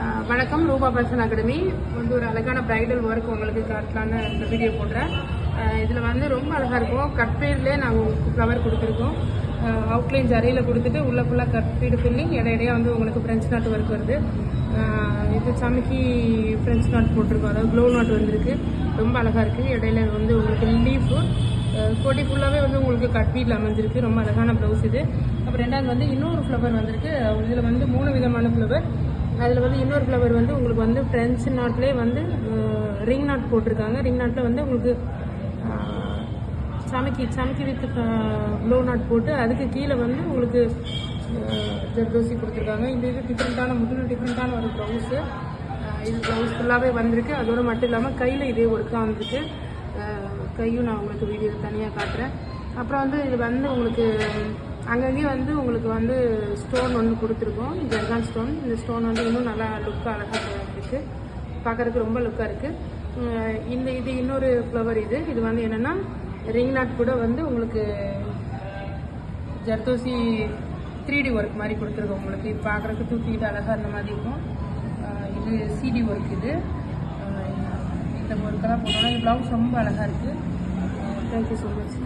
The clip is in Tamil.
வணக்கம். ரூபா ஃபேஷன் அகாடமி வந்து ஒரு அழகான பிரைடல் ஒர்க் உங்களுக்கு காட்டலான்னு இந்த வீடியோ போடுறேன். இதில் வந்து ரொம்ப அழகாக இருக்கும். கட் பீட்லேயே நாங்கள் உங்களுக்கு ஃப்ளவர் கொடுத்துருக்கோம். அவுட்லைன் ஜரியில் கொடுத்துட்டு உள்ள ஃபுல்லாக கட் பீடு ஃபில்லிங் இடையிடையே வந்து உங்களுக்கு ஃப்ரெஞ்ச் நாட் ஒர்க் வருது. இது சமைக்கி ஃப்ரெஞ்ச் நாட் போட்டிருக்கோம், அதாவது க்ளோ நாட் வந்திருக்கு. ரொம்ப அழகாக இருக்குது. இடையில வந்து உங்களுக்கு லீஃபு கோட்டி ஃபுல்லாகவே வந்து உங்களுக்கு கட் பீடில் அமைஞ்சிருக்கு. ரொம்ப அழகான ப்ளவுஸ் இது. அப்புறம் ரெண்டாவது வந்து இன்னொரு ஃப்ளவர் வந்திருக்கு. இதில் வந்து 3 விதமான ஃப்ளவர். அதில் வந்து இன்னொரு ஃப்ளவர் வந்து உங்களுக்கு வந்து ஃப்ரெஞ்ச் நாட்லேயே வந்து ரிங் நாட் போட்டிருக்காங்க. ரிங் நாட்டில் வந்து உங்களுக்கு சமைக்கி வித் க்ளோ நாட் போட்டு அதுக்கு கீழே வந்து உங்களுக்கு ஜர்தோசி கொடுத்துருக்காங்க. இது டிஃப்ரெண்ட்டான ஒரு ப்ளவுஸு. இது ப்ளவுஸ் ஃபுல்லாகவே வந்திருக்கு. அதோடு மட்டும் இல்லாமல் கையில் இதே ஒர்க்காக வந்திருக்கு. கையும் நான் உங்களுக்கு வீடியோ தனியாக காட்டுறேன். அப்புறம் வந்து இது வந்து உங்களுக்கு அங்கங்கேயும் வந்து உங்களுக்கு வந்து ஸ்டோன் ஒன்று கொடுத்துருக்கோம், ஜர்கான் ஸ்டோன். இந்த ஸ்டோன் வந்து இன்னும் நல்லா லுக்காக அழகாக இருக்குது, பார்க்குறதுக்கு ரொம்ப லுக்காக இருக்குது. இது இன்னொரு ஃப்ளவர். இது வந்து என்னென்னா ரிங் நாட் கூட வந்து உங்களுக்கு ஜர்தோசி 3D ஒர்க் மாதிரி கொடுத்துருக்கோம். உங்களுக்கு இது பார்க்குறதுக்கு தூக்கிக்கிட்டு அழகாக இருந்த மாதிரி இருக்கும். இது CD ஒர்க். இந்த ஒர்க்கெல்லாம் போட்டோம்னா இந்த ப்ளவுஸ் ரொம்ப அழகாக இருக்குது. Thank you so much.